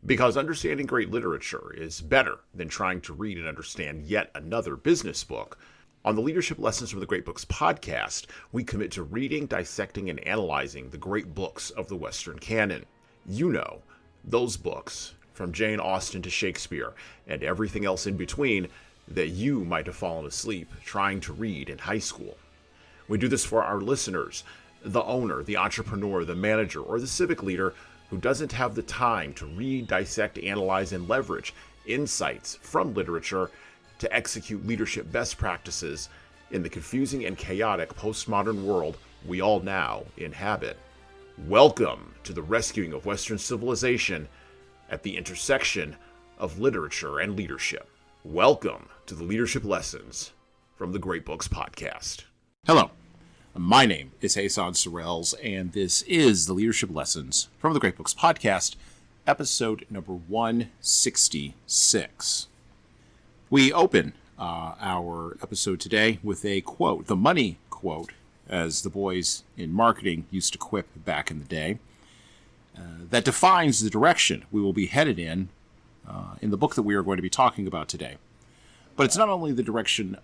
Because understanding great literature is better than trying to read and understand yet another business book. On the Leadership Lessons from the Great Books podcast, we commit to reading, dissecting, and analyzing the great books of the Western canon. You know, those books, from Jane Austen to Shakespeare, and everything else in between, that you might have fallen asleep trying to read in high school. We do this for our listeners, the owner, the entrepreneur, the manager, or the civic leader who doesn't have the time to read, dissect, analyze, and leverage insights from literature to execute leadership best practices in the confusing and chaotic postmodern world we all now inhabit. Welcome to the rescuing of Western civilization at the intersection of literature and leadership. Welcome to the Leadership Lessons from the Great Books podcast. Hello, my name is Jesan Sorrells, and this is the Leadership Lessons from the Great Books podcast, episode number 166. We open our episode today with a quote, the money quote, as the boys in marketing used to quip back in the day, that defines the direction we will be headed in the book that we are going to be talking about today. But it's not only the direction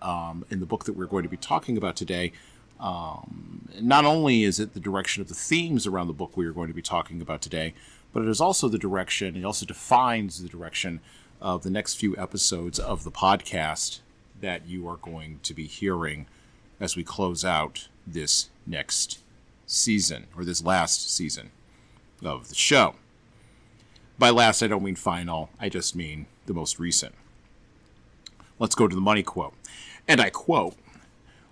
in the book that we're going to be talking about today, not only is it the direction of the themes around the book we are going to be talking about today, but it is also the direction, it also defines the direction of the next few episodes of the podcast that you are going to be hearing as we close out this next season, or this last season of the show. By last, I don't mean final, I just mean the most recent. Let's go to the money quote. And I quote,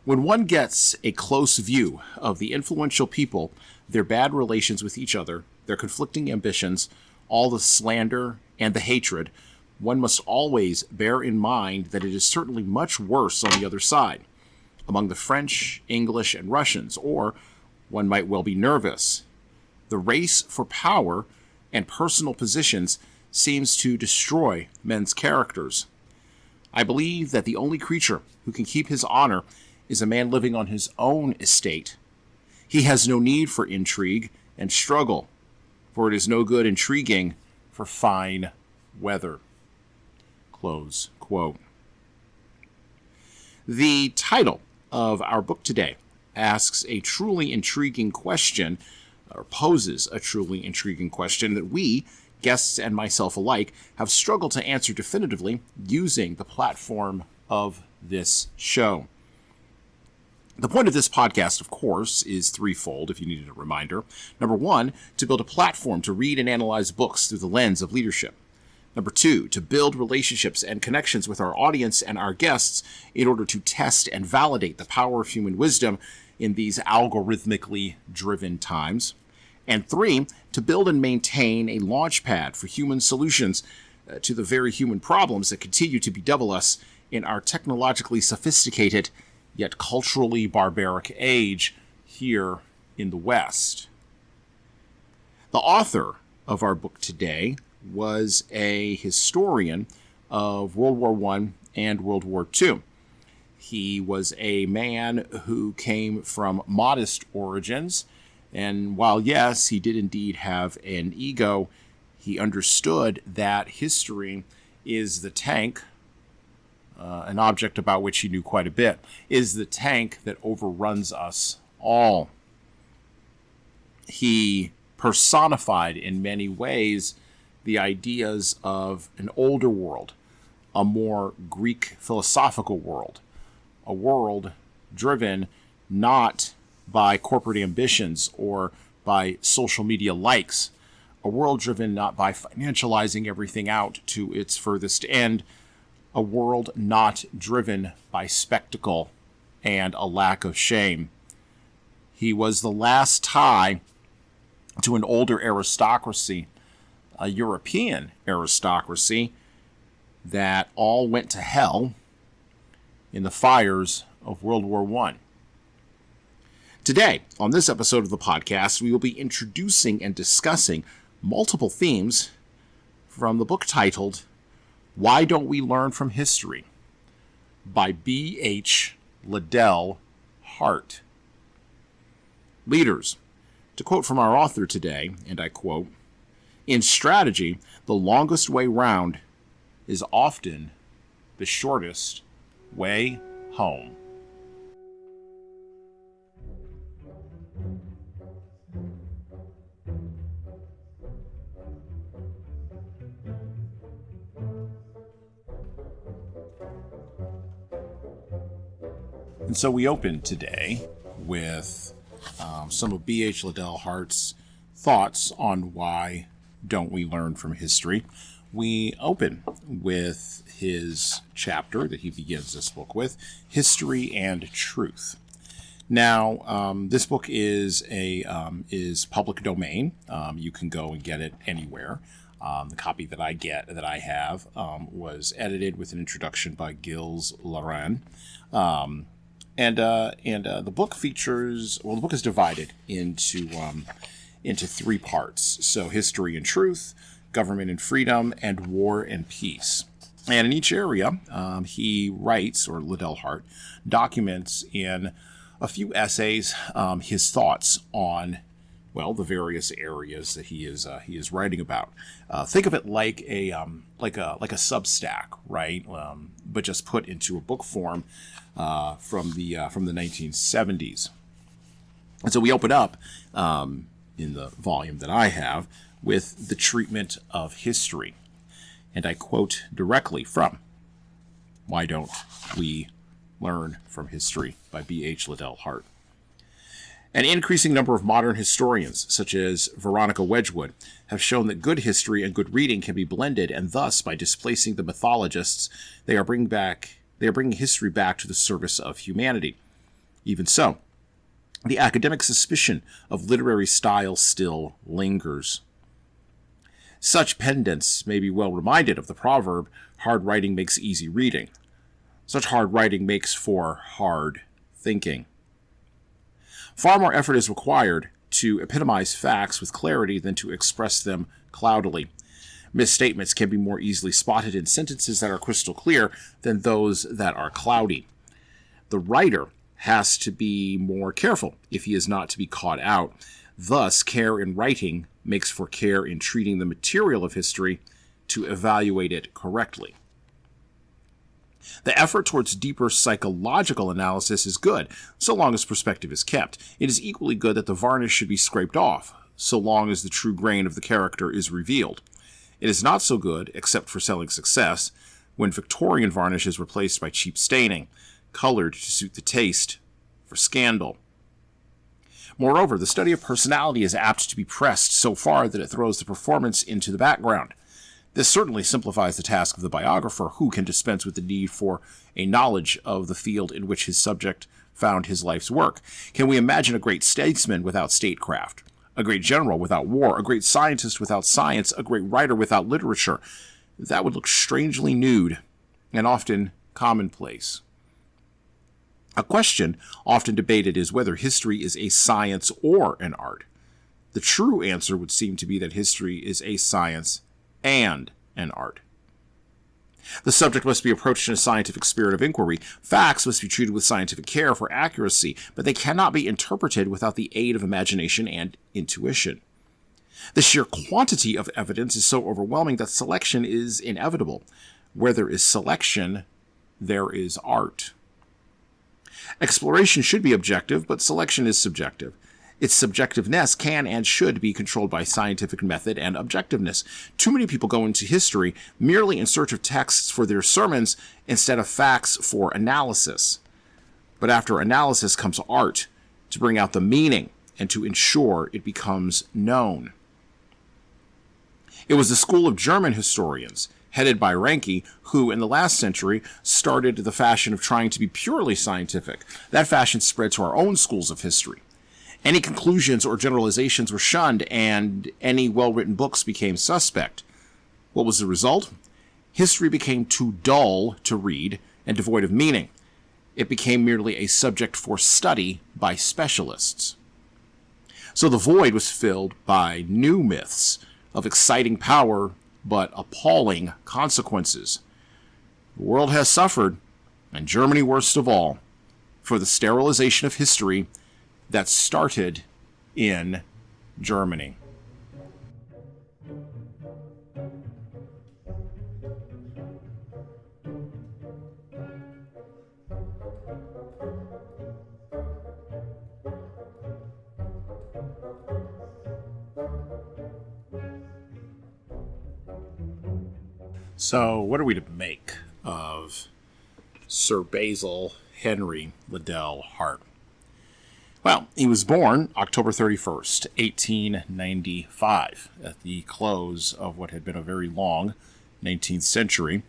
"When one gets a close view of the influential people, their bad relations with each other, their conflicting ambitions, all the slander and the hatred, one must always bear in mind that it is certainly much worse on the other side, among the French, English, and Russians, or one might well be nervous. The race for power and personal positions seems to destroy men's characters. I believe that the only creature who can keep his honor is a man living on his own estate. He has no need for intrigue and struggle, for it is no good intriguing for fine weather." Close quote. The title of our book today asks a truly intriguing question, or poses a truly intriguing question that we, guests and myself alike, have struggled to answer definitively using the platform of this show. The point of this podcast, of course, is threefold, if you needed a reminder. Number one, to build a platform to read and analyze books through the lens of leadership. Number two, to build relationships and connections with our audience and our guests in order to test and validate the power of human wisdom in these algorithmically driven times. And three, to build and maintain a launch pad for human solutions to the very human problems that continue to bedevil us in our technologically sophisticated yet culturally barbaric age here in the West. The author of our book today was a historian of World War I and World War II. He was a man who came from modest origins, and while, yes, he did indeed have an ego, he understood that history is the tank, an object about which he knew quite a bit, is the tank that overruns us all. He personified in many ways the ideas of an older world, a more Greek philosophical world, a world driven not by corporate ambitions or by social media likes, a world driven not by financializing everything out to its furthest end, a world not driven by spectacle and a lack of shame. He was the last tie to an older aristocracy, a European aristocracy that all went to hell in the fires of World War I. Today, on this episode of the podcast, we will be introducing and discussing multiple themes from the book titled Why Don't We Learn from History by B.H. Liddell Hart. Leaders, to quote from our author today, and I quote, In strategy, the longest way round is often the shortest way home. And so we open today with some of B.H. Liddell Hart's thoughts on why don't we learn from history. We open with his chapter that he begins this book with, History and Truth. Now, this book is public domain. You can go and get it anywhere. The copy that I have was edited with an introduction by Gilles Laurent. And the book features, the book is divided into 3 parts. So History and Truth, Government and Freedom, and War and Peace. And in each area, he writes, or Liddell Hart, documents in a few essays his thoughts on, the various areas that he is writing about. Think of it like a Substack, right? But just put into a book form from the 1970s. And so we open up in the volume that I have with the treatment of history. And I quote directly from Why Don't We Learn from History by B.H. Liddell Hart. An increasing number of modern historians, such as Veronica Wedgwood, have shown that good history and good reading can be blended, and thus, by displacing the mythologists, they are bringing history back to the service of humanity. Even so, the academic suspicion of literary style still lingers. Such pedants may be well reminded of the proverb, hard writing makes easy reading. Such hard writing makes for hard thinking. Far more effort is required to epitomize facts with clarity than to express them cloudily. Misstatements can be more easily spotted in sentences that are crystal clear than those that are cloudy. The writer has to be more careful if he is not to be caught out. Thus, care in writing makes for care in treating the material of history to evaluate it correctly. The effort towards deeper psychological analysis is good, so long as perspective is kept. It is equally good that the varnish should be scraped off, so long as the true grain of the character is revealed. It is not so good, except for selling success, when Victorian varnish is replaced by cheap staining, colored to suit the taste, for scandal. Moreover, the study of personality is apt to be pressed so far that it throws the performance into the background. This certainly simplifies the task of the biographer, who can dispense with the need for a knowledge of the field in which his subject found his life's work. Can we imagine a great statesman without statecraft, a great general without war, a great scientist without science, a great writer without literature? That would look strangely nude and often commonplace. A question often debated is whether history is a science or an art. The true answer would seem to be that history is a science and an art. The subject must be approached in a scientific spirit of inquiry. Facts must be treated with scientific care for accuracy, but they cannot be interpreted without the aid of imagination and intuition. The sheer quantity of evidence is so overwhelming that selection is inevitable. Where there is selection, there is art. Exploration should be objective, but selection is subjective. Its subjectiveness can and should be controlled by scientific method and objectiveness. Too many people go into history merely in search of texts for their sermons instead of facts for analysis. But after analysis comes art, to bring out the meaning and to ensure it becomes known. It was the school of German historians, headed by Ranke, who in the last century started the fashion of trying to be purely scientific. That fashion spread to our own schools of history. Any conclusions or generalizations were shunned, and any well-written books became suspect. What was the result? History became too dull to read and devoid of meaning. It became merely a subject for study by specialists. So the void was filled by new myths of exciting power but appalling consequences. The world has suffered, and Germany worst of all, for the sterilization of history that started in Germany. So, what are we to make of Sir Basil Henry Liddell Hart? Well, he was born October 31st, 1895, at the close of what had been a very long 19th century,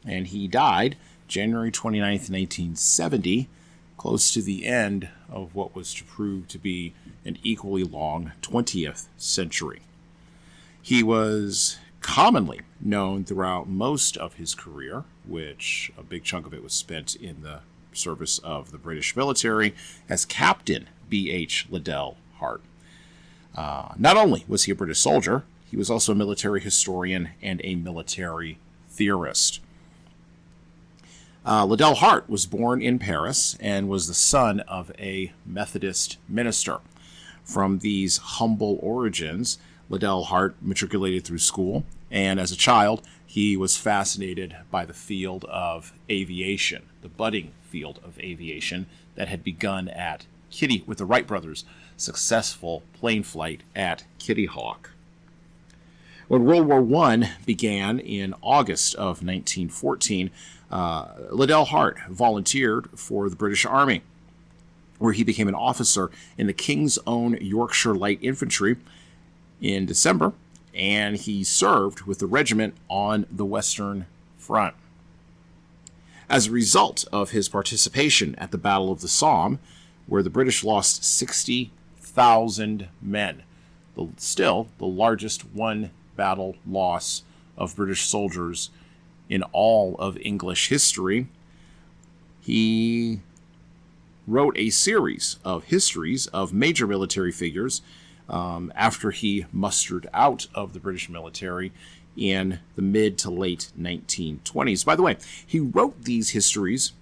and he died January 29th, 1970, close to the end of what was to prove to be an equally long 20th century. He was commonly known throughout most of his career, which a big chunk of it was spent in the service of the British military, as Captain B.H. Liddell Hart. Not only was he a British soldier, he was also a military historian and a military theorist. Liddell Hart was born in Paris and was the son of a Methodist minister. From these humble origins, Liddell Hart matriculated through school, and as a child, he was fascinated by the field of aviation, the budding field of aviation that had begun at with the Wright brothers' successful plane flight at Kitty Hawk. When World War I began in August of 1914, Liddell Hart volunteered for the British Army, where he became an officer in the King's Own Yorkshire Light Infantry in December, and he served with the regiment on the Western Front. As a result of his participation at the Battle of the Somme, where the British lost 60,000 men, still the largest one-battle loss of British soldiers in all of English history, he wrote a series of histories of major military figures after he mustered out of the British military in the mid to late 1920s. By the way, he wrote these histories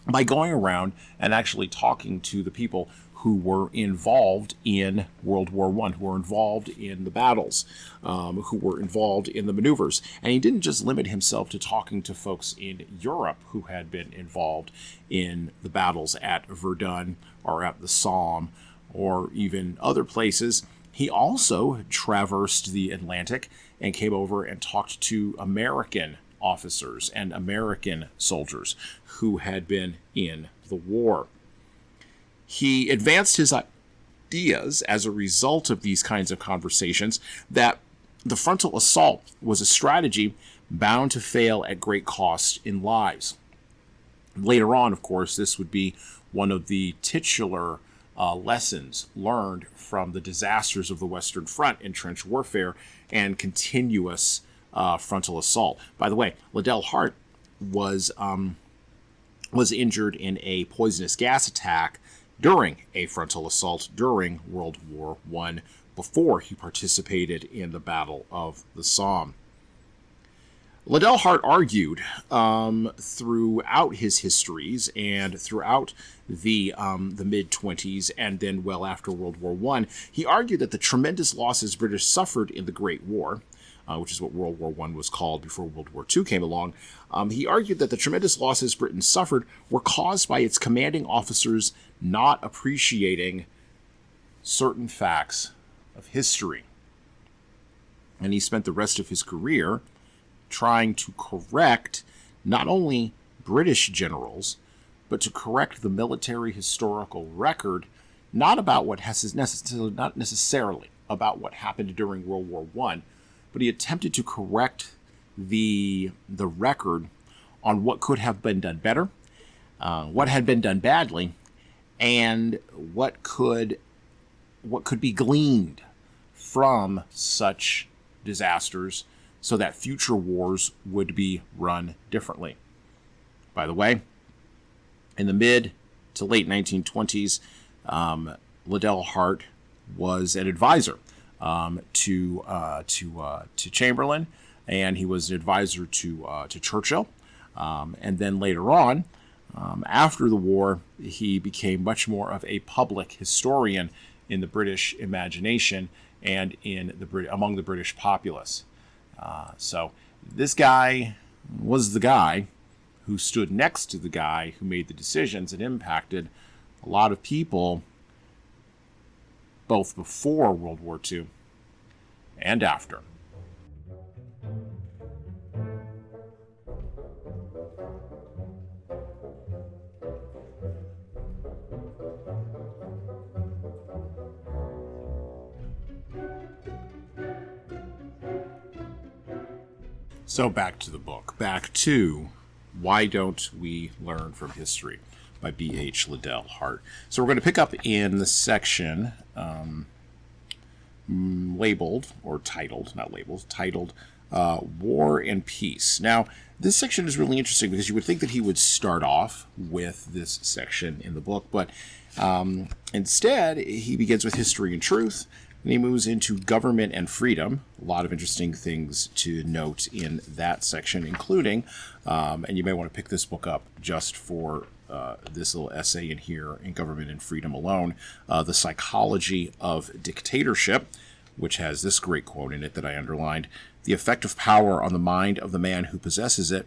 by going around and actually talking to the people who were involved in World War I, who were involved in the battles, who were involved in the maneuvers. And he didn't just limit himself to talking to folks in Europe who had been involved in the battles at Verdun or at the Somme or even other places. He also traversed the Atlantic and came over and talked to American officers and American soldiers who had been in the war. He advanced his ideas as a result of these kinds of conversations that the frontal assault was a strategy bound to fail at great cost in lives. Later on, of course, this would be one of the titular lessons learned from the disasters of the Western Front in trench warfare and continuous frontal assault. By the way, Liddell Hart was injured in a poisonous gas attack during a frontal assault during World War I, before he participated in the Battle of the Somme. Liddell Hart argued throughout his histories and throughout the mid-20s and then well after World War I, he argued that the tremendous losses British suffered in the Great War, which is what World War I was called before World War II came along, he argued that the tremendous losses Britain suffered were caused by its commanding officers not appreciating certain facts of history. And he spent the rest of his career trying to correct not only British generals, but to correct the military historical record, not necessarily about what happened during World War I, but he attempted to correct the record on what could have been done better, what had been done badly, and what could be gleaned from such disasters so that future wars would be run differently. By the way, in the mid to late 1920s, Liddell Hart was an advisor to Chamberlain, and he was an advisor to Churchill. And then later on, after the war, he became much more of a public historian in the British imagination and among the British populace. So this guy was the guy who stood next to the guy who made the decisions and impacted a lot of people both before World War II and after. So back to the book. Back to Why Don't We Learn from History by B.H. Liddell Hart. So we're going to pick up in the section labeled, or titled, not labeled, titled War and Peace. Now, this section is really interesting because you would think that he would start off with this section in the book, but instead he begins with history and truth, and he moves into government and freedom. A lot of interesting things to note in that section, including, and you may want to pick this book up just for this little essay in here, in Government and Freedom alone, The Psychology of Dictatorship, which has this great quote in it that I underlined: "The effect of power on the mind of the man who possesses it,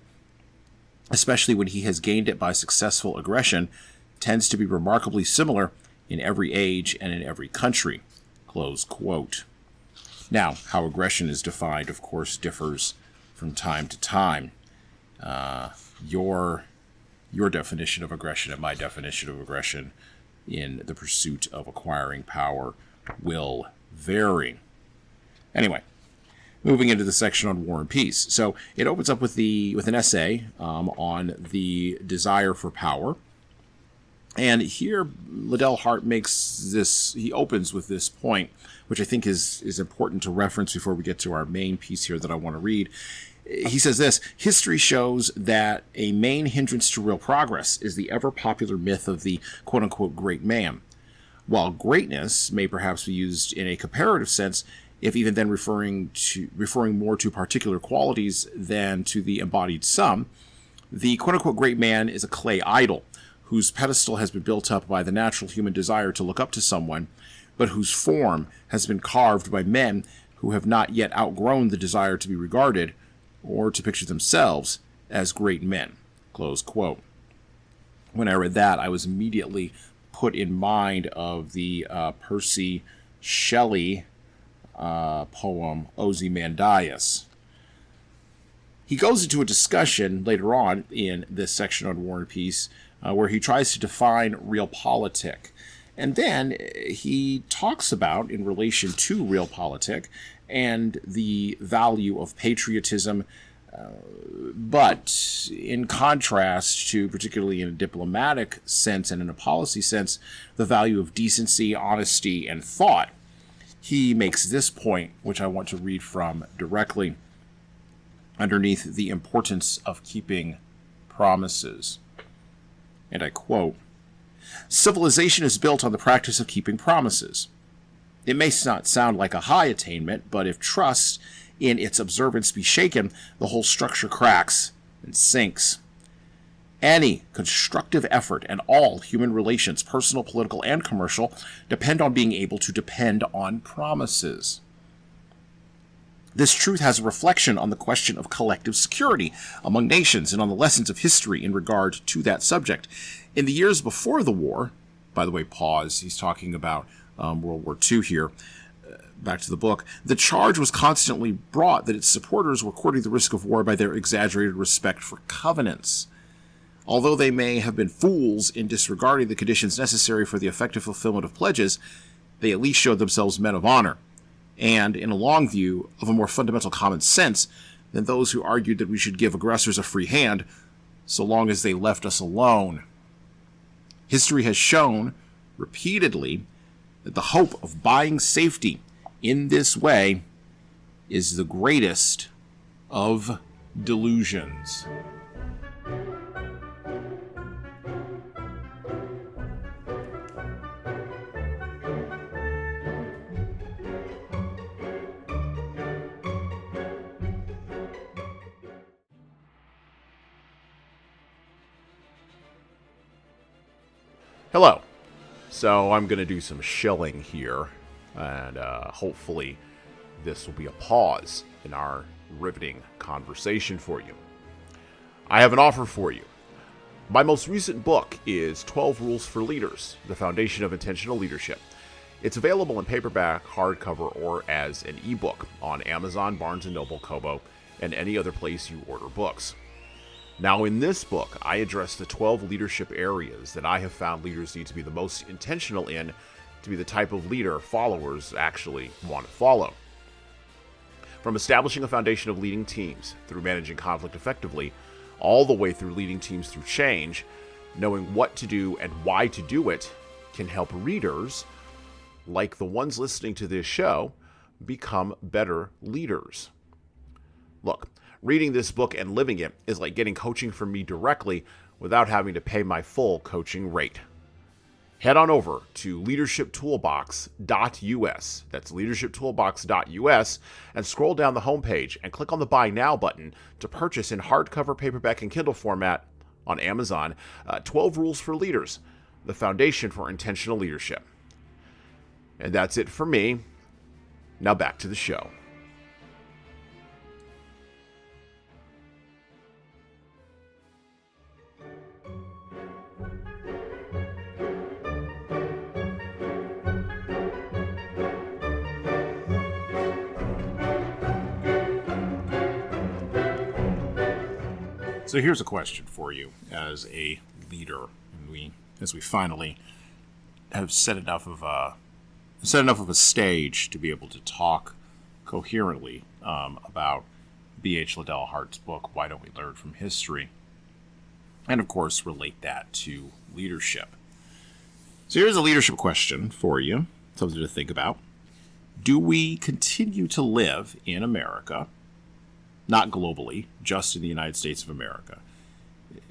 especially when he has gained it by successful aggression, tends to be remarkably similar in every age and in every country." Close quote. Now, how aggression is defined, of course, differs from time to time. Your definition of aggression and my definition of aggression in the pursuit of acquiring power will vary. Anyway, moving into the section on war and peace. So it opens up with an essay on the desire for power. And here, Liddell Hart he opens with this point, which I think is important to reference before we get to our main piece here that I want to read. He says this: "History shows that a main hindrance to real progress is the ever-popular myth of the quote-unquote great man. While greatness may perhaps be used in a comparative sense, if even then referring more to particular qualities than to the embodied sum, the quote-unquote great man is a clay idol, whose pedestal has been built up by the natural human desire to look up to someone, but whose form has been carved by men who have not yet outgrown the desire to be regarded or to picture themselves as great men." Close quote. When I read that, I was immediately put in mind of the Percy Shelley poem Ozymandias. He goes into a discussion later on in this section on war and peace where he tries to define realpolitik. And then he talks about, in relation to realpolitik and the value of patriotism, but in contrast to, particularly in a diplomatic sense and in a policy sense, the value of decency, honesty, and thought. He makes this point, which I want to read from directly underneath the importance of keeping promises. And I quote, "Civilization is built on the practice of keeping promises. It may not sound like a high attainment, but if trust in its observance be shaken, the whole structure cracks and sinks. Any constructive effort and all human relations, personal, political, and commercial, depend on being able to depend on promises. This truth has a reflection on the question of collective security among nations and on the lessons of history in regard to that subject. In the years before the war," by the way, pause, he's talking about World War II here, back to the book, "the charge was constantly brought that its supporters were courting the risk of war by their exaggerated respect for covenants. Although they may have been fools in disregarding the conditions necessary for the effective fulfillment of pledges, they at least showed themselves men of honor, and, in a long view, of a more fundamental common sense than those who argued that we should give aggressors a free hand so long as they left us alone. History has shown, repeatedly, that the hope of buying safety in this way is the greatest of delusions." Hello. So I'm going to do some shilling here, and hopefully this will be a pause in our riveting conversation for you. I have an offer for you. My most recent book is 12 Rules for Leaders, The Foundation of Intentional Leadership. It's available in paperback, hardcover, or as an ebook on Amazon, Barnes & Noble, Kobo, and any other place you order books. Now, in this book, I address the 12 leadership areas that I have found leaders need to be the most intentional in to be the type of leader followers actually want to follow. From establishing a foundation of leading teams through managing conflict effectively, all the way through leading teams through change, knowing what to do and why to do it can help readers, like the ones listening to this show, become better leaders. Look, reading this book and living it is like getting coaching from me directly without having to pay my full coaching rate. Head on over to leadershiptoolbox.us. That's leadershiptoolbox.us, and scroll down the homepage and click on the Buy Now button to purchase in hardcover, paperback, and Kindle format on Amazon 12 Rules for Leaders, the foundation for intentional leadership. And that's it for me. Now back to the show. So here's a question for you as a leader, and as we finally have set enough of a stage to be able to talk coherently about B.H. Liddell Hart's book, Why Don't We Learn from History? And of course, relate that to leadership. So here's a leadership question for you, something to think about. Do we continue to live in America? Not globally, just in the United States of America.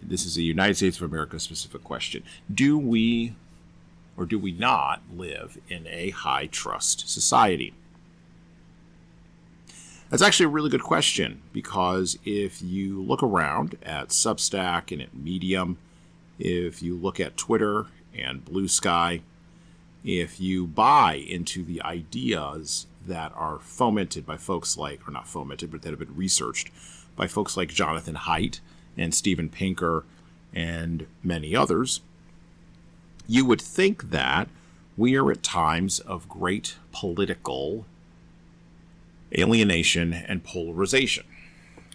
This is a United States of America specific question. Do we or do we not live in a high trust society? That's actually a really good question, because if you look around at Substack and at Medium, if you look at Twitter and Blue Sky, if you buy into the ideas that are fomented by folks like, or not fomented, but that have been researched by folks like Jonathan Haidt and Steven Pinker and many others, you would think that we are at times of great political alienation and polarization,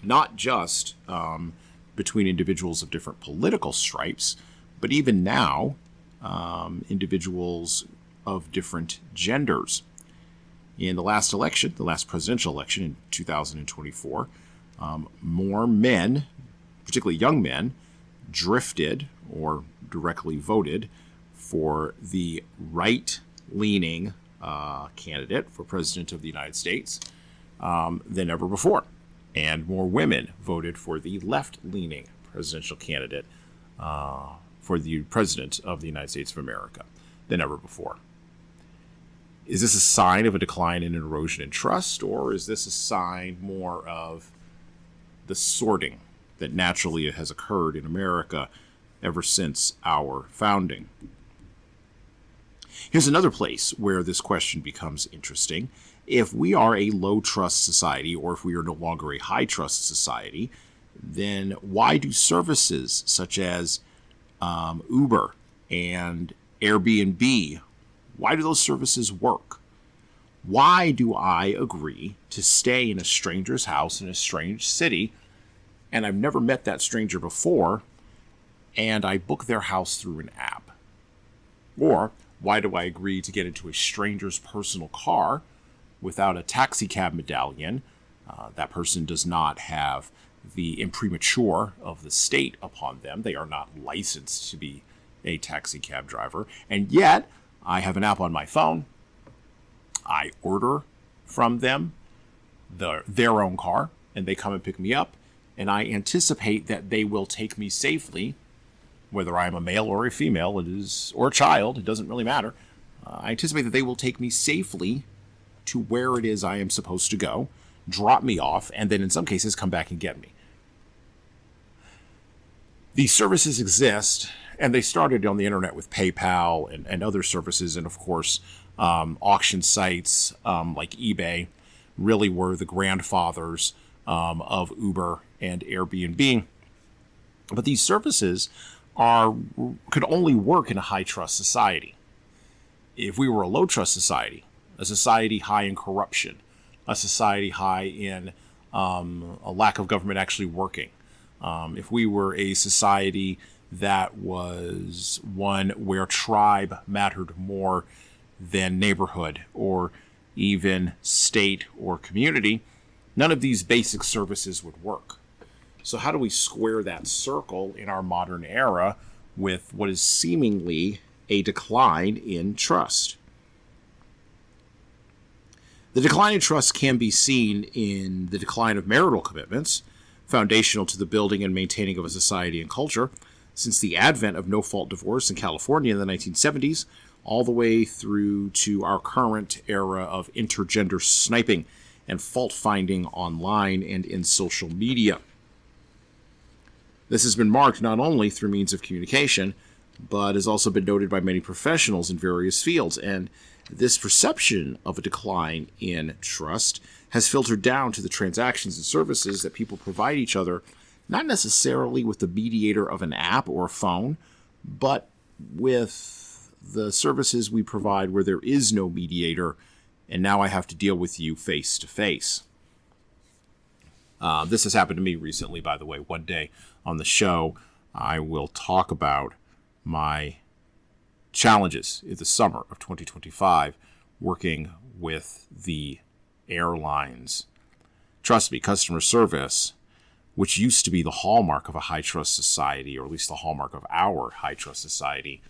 not just between individuals of different political stripes, but even now, individuals of different genders. In the last election, the last presidential election in 2024, more men, particularly young men, drifted or directly voted for the right-leaning candidate for president of the United States than ever before. And more women voted for the left-leaning presidential candidate for the president of the United States of America than ever before. Is this a sign of a decline in erosion in trust, or is this a sign more of the sorting that naturally has occurred in America ever since our founding? Here's another place where this question becomes interesting. If we are a low-trust society, or if we are no longer a high-trust society, then why do services such as Uber and Airbnb, why do those services work? Why do I agree to stay in a stranger's house in a strange city, and I've never met that stranger before, and I book their house through an app? Or why do I agree to get into a stranger's personal car without a taxi cab medallion? That person does not have the imprimatur of the state upon them. They are not licensed to be a taxi cab driver, and yet I have an app on my phone. I order from them their own car, and they come and pick me up, and I anticipate that they will take me safely, whether I'm a male or a female, or a child, it doesn't really matter. I anticipate that they will take me safely to where it is I am supposed to go, drop me off, and then in some cases come back and get me. These services exist, and they started on the internet with PayPal and other services, and of course, auction sites like eBay really were the grandfathers of Uber and Airbnb. But these services could only work in a high-trust society. If we were a low-trust society, a society high in corruption, a society high in a lack of government actually working, if we were a society that was one where tribe mattered more than neighborhood or even state or community, none of these basic services would work. So how do we square that circle in our modern era with what is seemingly a decline in trust? The decline in trust can be seen in the decline of marital commitments, foundational to the building and maintaining of a society and culture, since the advent of no-fault divorce in California in the 1970s, all the way through to our current era of intergender sniping and fault-finding online and in social media. This has been marked not only through means of communication, but has also been noted by many professionals in various fields, and this perception of a decline in trust has filtered down to the transactions and services that people provide each other, not necessarily with the mediator of an app or a phone, but with the services we provide where there is no mediator, and now I have to deal with you face to face. This has happened to me recently, by the way. One day on the show, I will talk about my challenges in the summer of 2025 working with the airlines. Trust me, customer service, which used to be the hallmark of a high-trust society, or at least the hallmark of our high-trust society,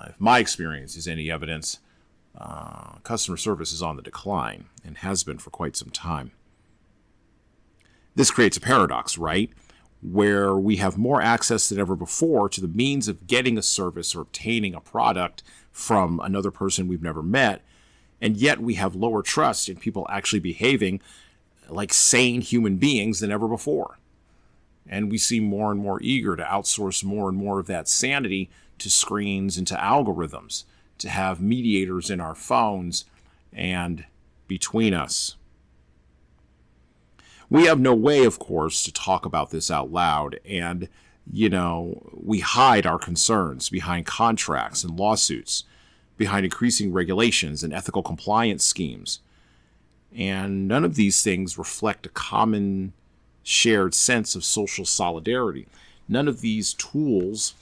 if my experience is any evidence, customer service is on the decline and has been for quite some time. This creates a paradox, right? Where we have more access than ever before to the means of getting a service or obtaining a product from another person we've never met, and yet we have lower trust in people actually behaving like sane human beings than ever before. And we seem more and more eager to outsource more and more of that sanity to screens and to algorithms, to have mediators in our phones and between us. We have no way, of course, to talk about this out loud, and, we hide our concerns behind contracts and lawsuits, behind increasing regulations and ethical compliance schemes. And none of these things reflect a common shared sense of social solidarity. None of these tools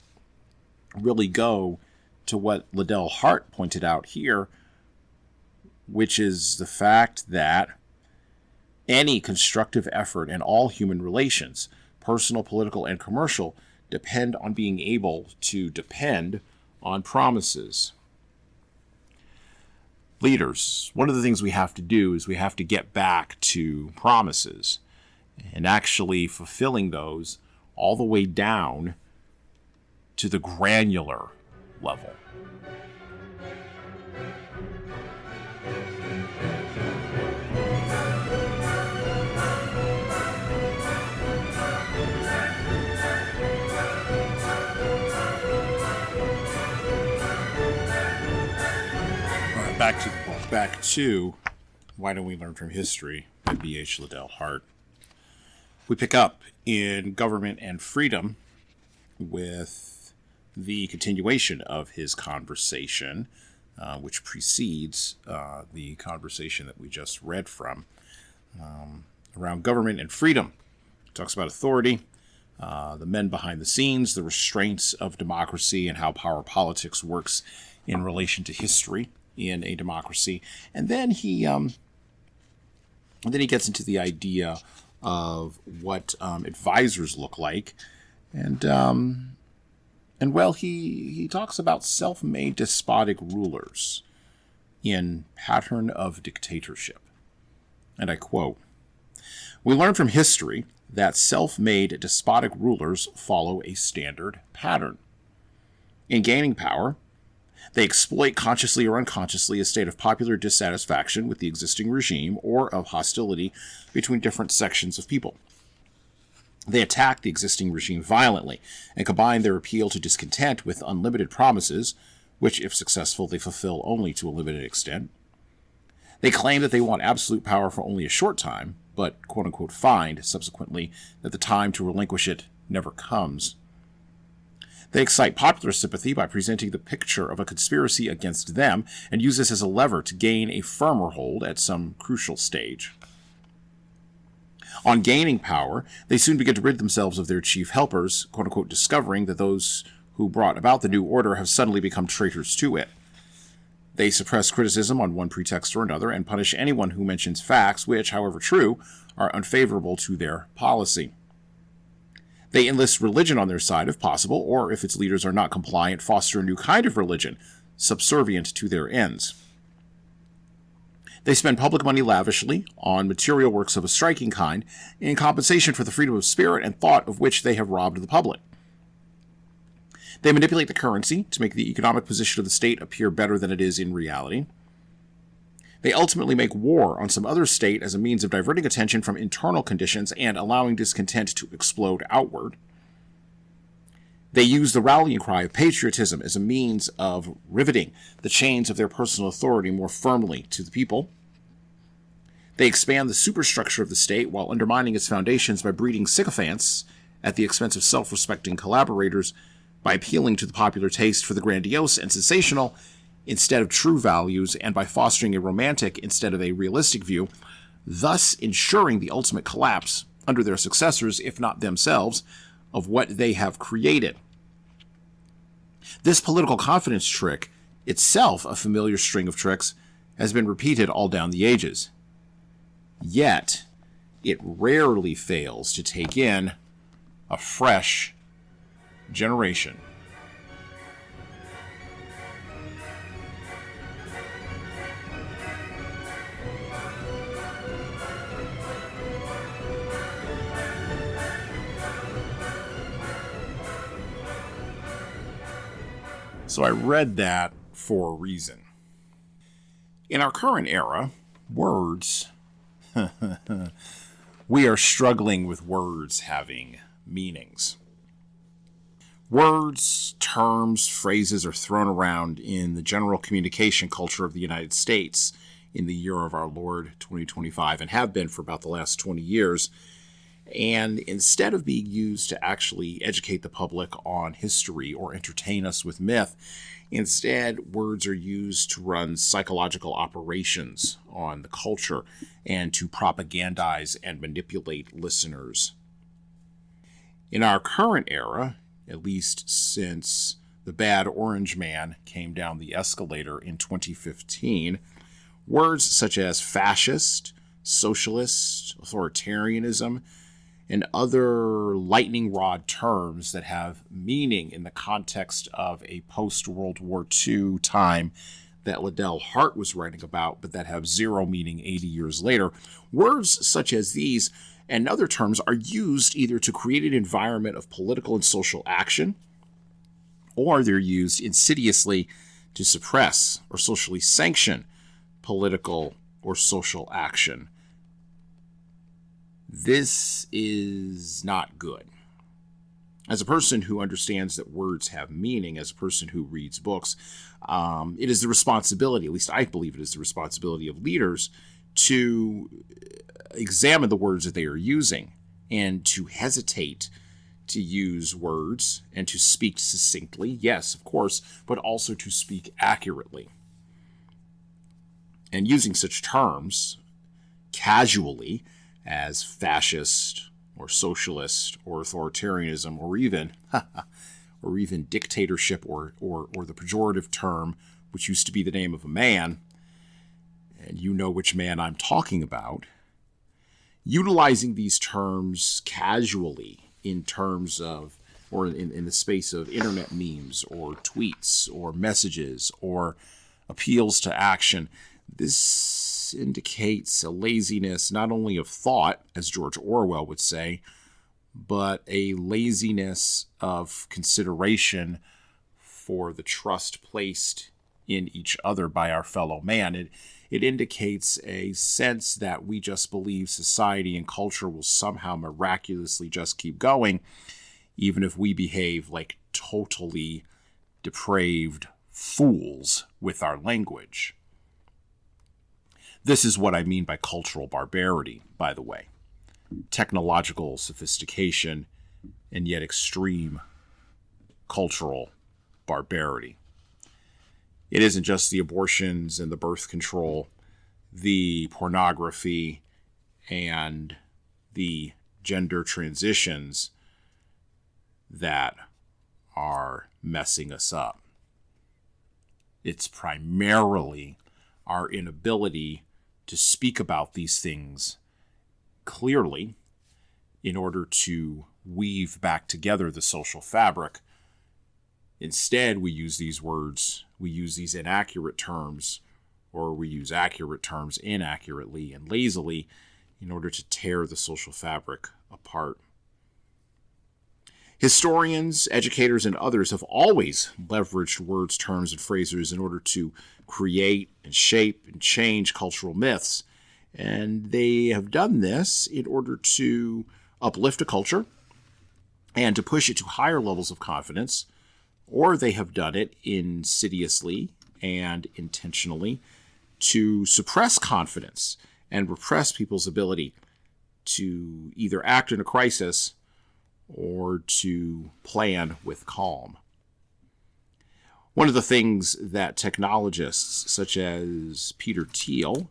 really go to what Liddell Hart pointed out here, which is the fact that any constructive effort in all human relations, personal, political, and commercial, depend on being able to depend on promises. Leaders, one of the things we have to do is we have to get back to promises and actually fulfilling those all the way down to the granular level. Back to Why Don't We Learn from History by B.H. Liddell Hart. We pick up in Government and Freedom with the continuation of his conversation, which precedes the conversation that we just read from, around government and freedom. It talks about authority, the men behind the scenes, the restraints of democracy, and how power politics works in relation to history in a democracy. And then he gets into the idea of what advisors look like, and he talks about self-made despotic rulers in Pattern of Dictatorship. And I quote, "We learn from history that self-made despotic rulers follow a standard pattern. In gaining power, they exploit consciously or unconsciously a state of popular dissatisfaction with the existing regime or of hostility between different sections of people. They attack the existing regime violently and combine their appeal to discontent with unlimited promises, which, if successful, they fulfill only to a limited extent. They claim that they want absolute power for only a short time, but quote-unquote find, subsequently, that the time to relinquish it never comes. They excite popular sympathy by presenting the picture of a conspiracy against them and use this as a lever to gain a firmer hold at some crucial stage. On gaining power, they soon begin to rid themselves of their chief helpers, quote-unquote discovering that those who brought about the new order have suddenly become traitors to it. They suppress criticism on one pretext or another and punish anyone who mentions facts which, however true, are unfavorable to their policy. They enlist religion on their side if possible, or if its leaders are not compliant, foster a new kind of religion, subservient to their ends. They spend public money lavishly on material works of a striking kind in compensation for the freedom of spirit and thought of which they have robbed the public. They manipulate the currency to make the economic position of the state appear better than it is in reality. They ultimately make war on some other state as a means of diverting attention from internal conditions and allowing discontent to explode outward. They use the rallying cry of patriotism as a means of riveting the chains of their personal authority more firmly to the people. They expand the superstructure of the state while undermining its foundations by breeding sycophants at the expense of self-respecting collaborators, by appealing to the popular taste for the grandiose and sensational instead of true values, and by fostering a romantic instead of a realistic view, thus ensuring the ultimate collapse under their successors, if not themselves, of what they have created. This political confidence trick, itself a familiar string of tricks, has been repeated all down the ages. Yet, it rarely fails to take in a fresh generation. So I read that for a reason. In our current era, words, we are struggling with words having meanings. Words, terms, phrases are thrown around in the general communication culture of the United States in the year of our Lord 2025, and have been for about the last 20 years. And instead of being used to actually educate the public on history or entertain us with myth, instead words are used to run psychological operations on the culture and to propagandize and manipulate listeners. In our current era, at least since the bad orange man came down the escalator in 2015, words such as fascist, socialist, authoritarianism, and other lightning rod terms that have meaning in the context of a post-World War II time that Liddell Hart was writing about, but that have zero meaning 80 years later. Words such as these and other terms are used either to create an environment of political and social action, or they're used insidiously to suppress or socially sanction political or social action. This is not good. As a person who understands that words have meaning, as a person who reads books, it is the responsibility, at least I believe it is the responsibility of leaders, to examine the words that they are using and to hesitate to use words and to speak succinctly, yes, of course, but also to speak accurately. And using such terms casually as fascist or socialist or authoritarianism or even dictatorship or the pejorative term, which used to be the name of a man, and you know which man I'm talking about, utilizing these terms casually in terms of, or in the space of internet memes or tweets or messages or appeals to action, this indicates a laziness not only of thought, as George Orwell would say, but a laziness of consideration for the trust placed in each other by our fellow man. It indicates a sense that we just believe society and culture will somehow miraculously just keep going, even if we behave like totally depraved fools with our language. This is what I mean by cultural barbarity, by the way. Technological sophistication and yet extreme cultural barbarity. It isn't just the abortions and the birth control, the pornography, and the gender transitions that are messing us up. It's primarily our inability to speak about these things clearly in order to weave back together the social fabric. Instead, we use these words, we use these inaccurate terms, or we use accurate terms inaccurately and lazily in order to tear the social fabric apart. Historians, educators, and others have always leveraged words, terms, and phrases in order to create and shape and change cultural myths. And they have done this in order to uplift a culture and to push it to higher levels of confidence, or they have done it insidiously and intentionally to suppress confidence and repress people's ability to either act in a crisis or to plan with calm. One of the things that technologists such as Peter Thiel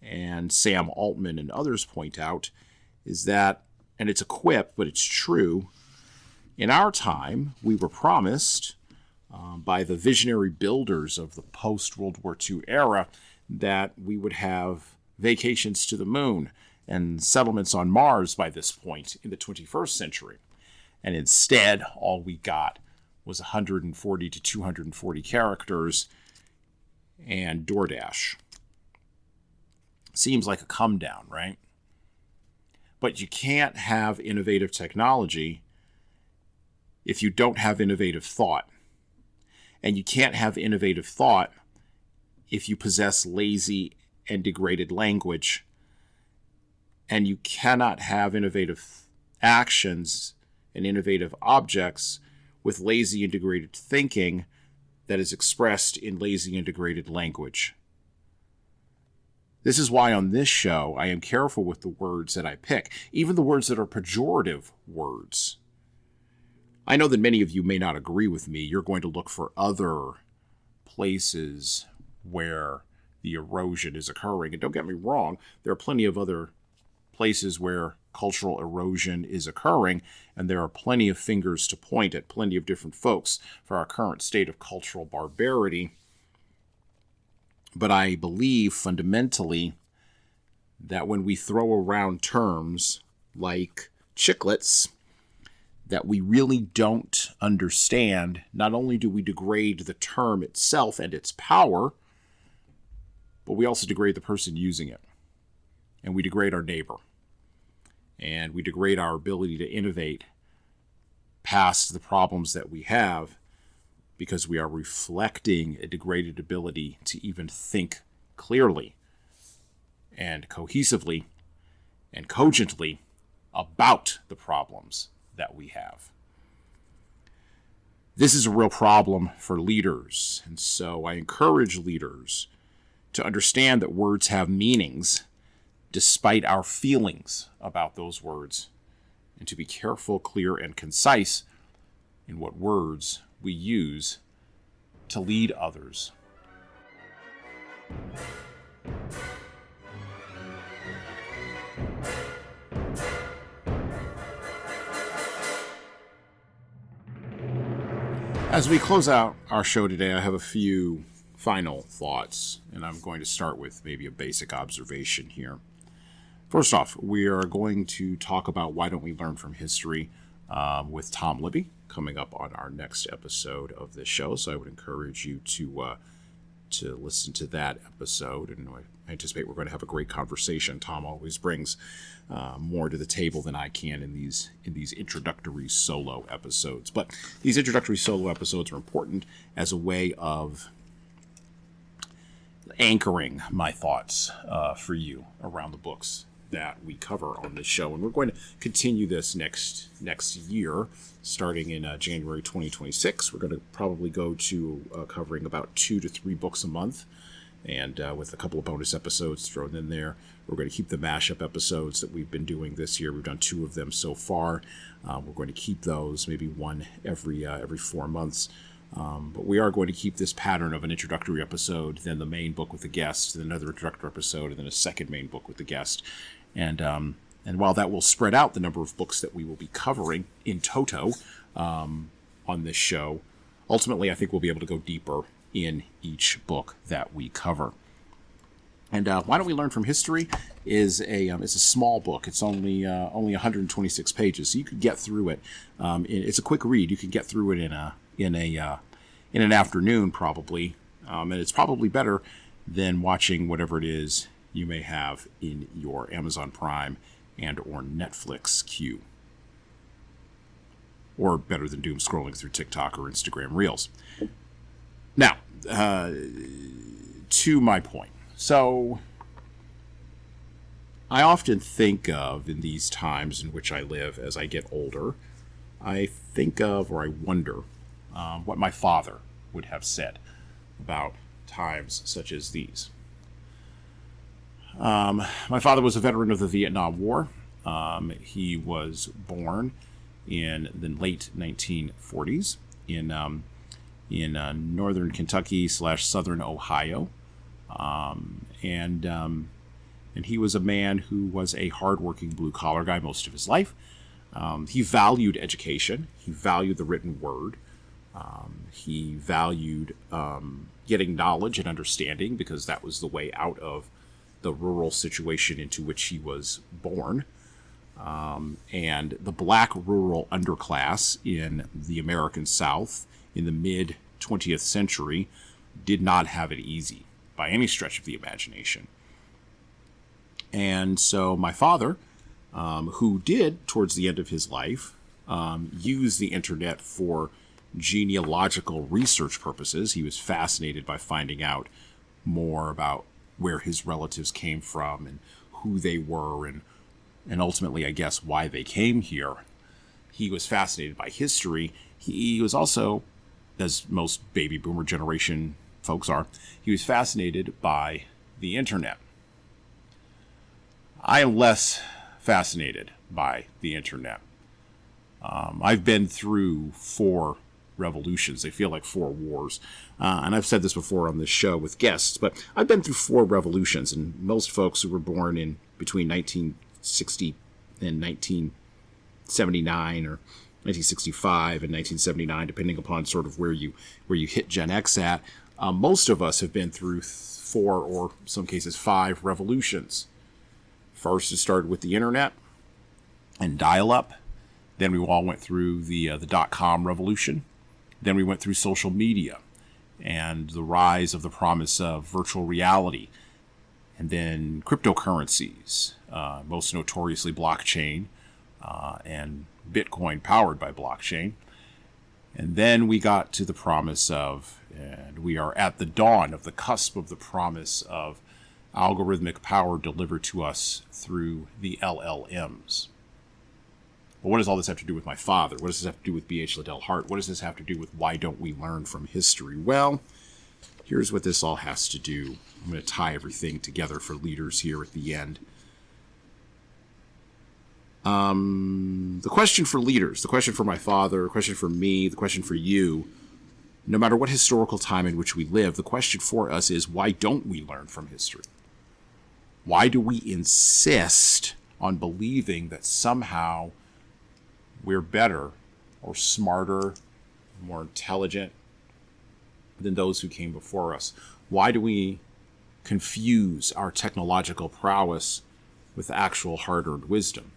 and Sam Altman and others point out is that, and it's a quip, but it's true, in our time, we were promised by the visionary builders of the post-World War II era that we would have vacations to the moon and settlements on Mars by this point in the 21st century. And instead, all we got was 140 to 240 characters and DoorDash. Seems like a come down, right? But you can't have innovative technology if you don't have innovative thought. And you can't have innovative thought if you possess lazy and degraded language. And you cannot have innovative actions and innovative objects with lazy and degraded thinking that is expressed in lazy and degraded language. This is why on this show I am careful with the words that I pick, even the words that are pejorative words. I know that many of you may not agree with me. You're going to look for other places where the erosion is occurring. And don't get me wrong, there are plenty of other places where cultural erosion is occurring, and there are plenty of fingers to point at plenty of different folks for our current state of cultural barbarity. But I believe fundamentally that when we throw around terms like chiclets that we really don't understand, not only do we degrade the term itself and its power, but we also degrade the person using it. And we degrade our neighbor. And we degrade our ability to innovate past the problems that we have because we are reflecting a degraded ability to even think clearly and cohesively and cogently about the problems that we have. This is a real problem for leaders, and so I encourage leaders to understand that words have meanings despite our feelings about those words, and to be careful, clear, and concise in what words we use to lead others. As we close out our show today, I have a few final thoughts, and I'm going to start with maybe a basic observation here. First off, we are going to talk about why don't we learn from history with Tom Libby coming up on our next episode of this show. So I would encourage you to listen to that episode, and I anticipate we're going to have a great conversation. Tom always brings more to the table than I can in these introductory solo episodes. But these introductory solo episodes are important as a way of anchoring my thoughts for you around the books that we cover on this show. And we're going to continue this next year, starting in January 2026. We're going to probably go to covering about 2 to 3 books a month, and with a couple of bonus episodes thrown in there. We're going to keep the mashup episodes that we've been doing this year. We've done 2 of them so far. We're going to keep those, maybe one every 4 months. But we are going to keep this pattern of an introductory episode, then the main book with a guest, then another introductory episode, and then a second main book with the guest. And while that will spread out the number of books that we will be covering in toto on this show, ultimately I think we'll be able to go deeper in each book that we cover. And Why Don't We Learn from History is it's a small book. It's only 126 pages, so you could get through it. It's a quick read. You could get through it in an afternoon probably, and it's probably better than watching whatever it is you may have in your Amazon Prime and or Netflix queue, or better than doom scrolling through TikTok or Instagram Reels. Now, to my point. So, I often think of, in these times in which I live as I get older, I think of, or I wonder, what my father would have said about times such as these. My father was a veteran of the Vietnam War. He was born in the late 1940s in northern Kentucky / southern Ohio. And he was a man who was a hardworking blue-collar guy most of his life. He valued education. He valued the written word. He valued getting knowledge and understanding, because that was the way out of the rural situation into which he was born. And the black rural underclass in the American South in the mid-20th century did not have it easy by any stretch of the imagination. And so my father, who did, towards the end of his life, use the internet for genealogical research purposes. He was fascinated by finding out more about where his relatives came from and who they were, and ultimately, I guess, why they came here. He was fascinated by history. He was also, as most baby boomer generation folks are, he was fascinated by the internet. I am less fascinated by the internet. I've been through 4 revolutions. They feel like 4 wars. And I've said this before on this show with guests, but I've been through 4 revolutions, and most folks who were born in between 1960 and 1979, or 1965 and 1979, depending upon sort of where you hit Gen X at, most of us have been through 4, or in some cases 5 revolutions. First, it started with the internet and dial-up. Then we all went through the dot-com revolution. Then we went through social media and the rise of the promise of virtual reality. And then cryptocurrencies, most notoriously blockchain, and Bitcoin powered by blockchain. And then we got to the promise of, and we are at the dawn of the cusp of the promise of algorithmic power delivered to us through the LLMs. But what does all this have to do with my father? What does this have to do with B.H. Liddell Hart? What does this have to do with why don't we learn from history? Well, here's what this all has to do. I'm going to tie everything together for leaders here at the end. The question for leaders, the question for my father, the question for me, the question for you, no matter what historical time in which we live, the question for us is, why don't we learn from history? Why do we insist on believing that somehow we're better or smarter, more intelligent than those who came before us? Why do we confuse our technological prowess with actual hard-earned wisdom?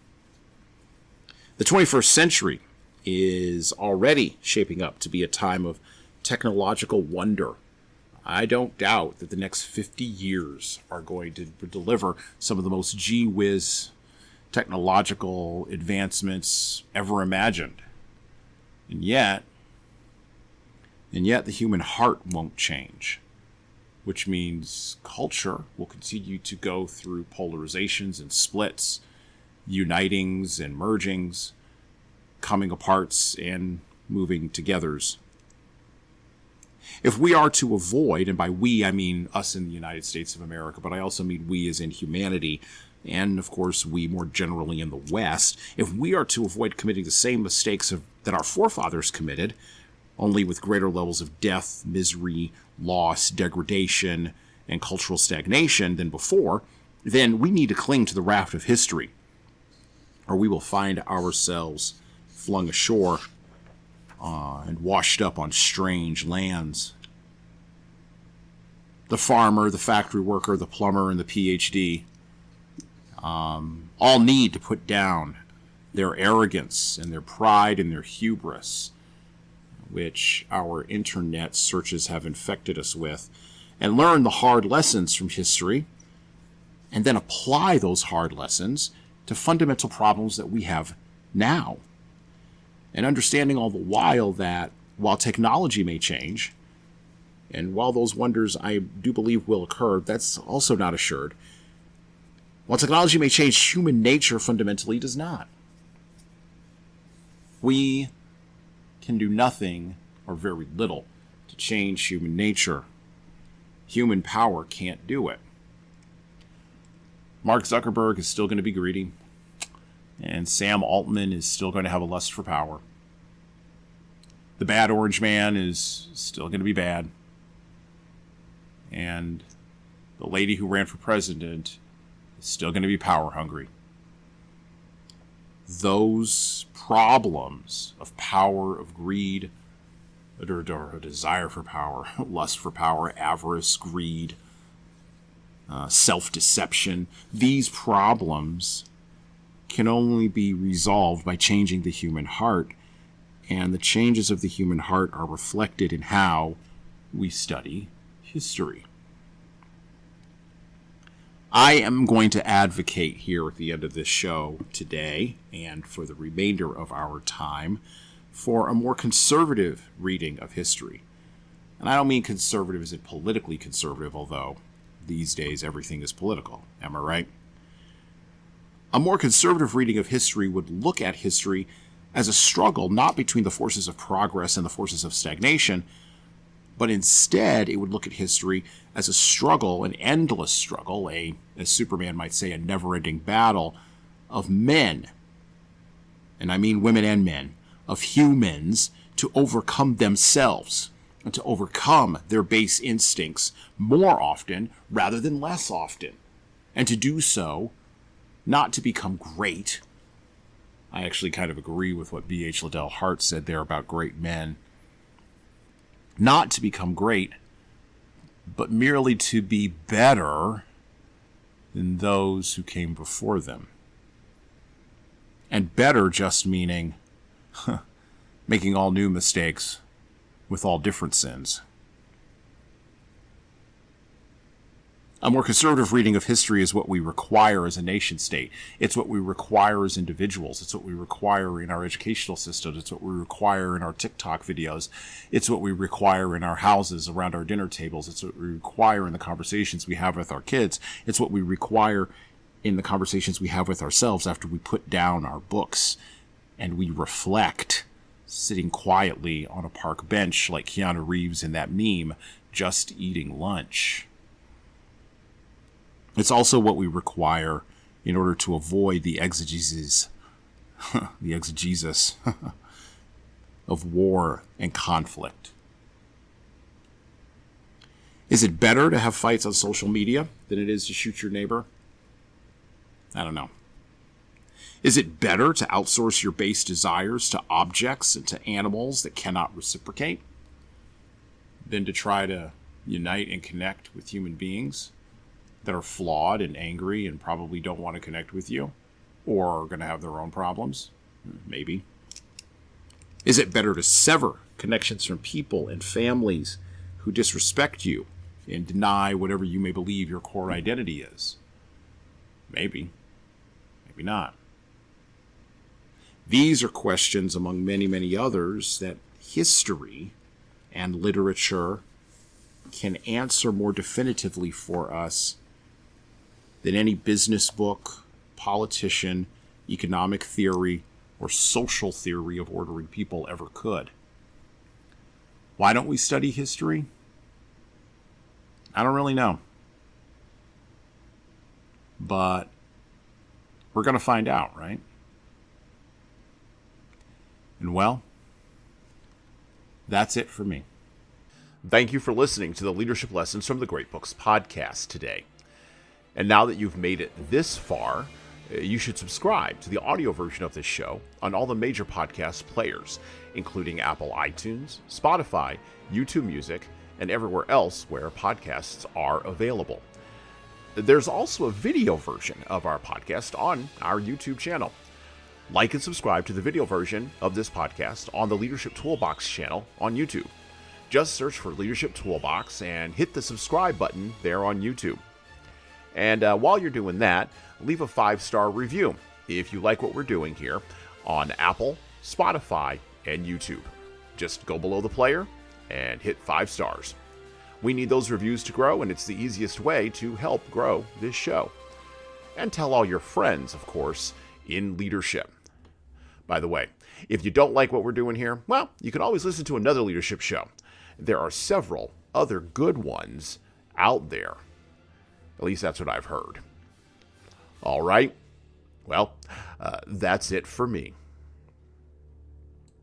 The 21st century is already shaping up to be a time of technological wonder. I don't doubt that the next 50 years are going to deliver some of the most gee-whiz technological advancements ever imagined. And yet the human heart won't change, which means culture will continue to go through polarizations and splits, unitings and mergings, coming aparts and moving togethers. If we are to avoid, and by we I mean us in the United States of America, but I also mean we as in humanity, and of course we more generally in the West, if we are to avoid committing the same mistakes that our forefathers committed, only with greater levels of death, misery, loss, degradation, and cultural stagnation than before, then we need to cling to the raft of history, or we will find ourselves flung ashore and washed up on strange lands. the farmer, the factory worker, the plumber, and the PhD all need to put down their arrogance and their pride and their hubris, which our internet searches have infected us with, and learn the hard lessons from history, and then apply those hard lessons to fundamental problems that we have now. And understanding all the while that while technology may change, and while those wonders I do believe will occur, that's also not assured. While technology may change, human nature fundamentally does not. We can do nothing or very little to change human nature. Human power can't do it. Mark Zuckerberg is still going to be greedy, and Sam Altman is still going to have a lust for power. The bad orange man is still going to be bad. And the lady who ran for president is still going to be power hungry. Those problems of power, of greed, or a desire for power, lust for power, avarice, greed, self-deception, these problems can only be resolved by changing the human heart. And the changes of the human heart are reflected in how we study history. I am going to advocate here at the end of this show today, and for the remainder of our time, for a more conservative reading of history. And I don't mean conservative as in politically conservative, although these days everything is political. Am I right? A more conservative reading of history would look at history as a struggle not between the forces of progress and the forces of stagnation, but instead it would look at history as a struggle, an endless struggle, as Superman might say, a never-ending battle of men, and I mean women and men, of humans to overcome themselves and to overcome their base instincts more often rather than less often, and to do so not to become great. I actually kind of agree with what B.H. Liddell Hart said there about great men. Not to become great, but merely to be better than those who came before them. And better just meaning making all new mistakes with all different sins. A more conservative reading of history is what we require as a nation state. It's what we require as individuals. It's what we require in our educational systems. It's what we require in our TikTok videos. It's what we require in our houses, around our dinner tables. It's what we require in the conversations we have with our kids. It's what we require in the conversations we have with ourselves after we put down our books and we reflect, sitting quietly on a park bench like Keanu Reeves in that meme, just eating lunch. It's also what we require in order to avoid the exegesis of war and conflict. Is it better to have fights on social media than it is to shoot your neighbor? I don't know. Is it better to outsource your base desires to objects and to animals that cannot reciprocate than to try to unite and connect with human beings that are flawed and angry and probably don't want to connect with you or are going to have their own problems? Maybe. Is it better to sever connections from people and families who disrespect you and deny whatever you may believe your core identity is? Maybe. Maybe not. These are questions among many, many others that history and literature can answer more definitively for us than any business book, politician, economic theory, or social theory of ordering people ever could. Why don't we study history? I don't really know. But we're going to find out, right? And well, that's it for me. Thank you for listening to the Leadership Lessons from the Great Books podcast today. And now that you've made it this far, you should subscribe to the audio version of this show on all the major podcast players, including Apple iTunes, Spotify, YouTube Music, and everywhere else where podcasts are available. There's also a video version of our podcast on our YouTube channel. Like and subscribe to the video version of this podcast on the Leadership Toolbox channel on YouTube. Just search for Leadership Toolbox and hit the subscribe button there on YouTube. And while you're doing that, leave a 5-star review if you like what we're doing here on Apple, Spotify, and YouTube. Just go below the player and hit 5 stars. We need those reviews to grow, and it's the easiest way to help grow this show. And tell all your friends, of course, in leadership. By the way, if you don't like what we're doing here, well, you can always listen to another leadership show. There are several other good ones out there. At least that's what I've heard. All right. Well, that's it for me.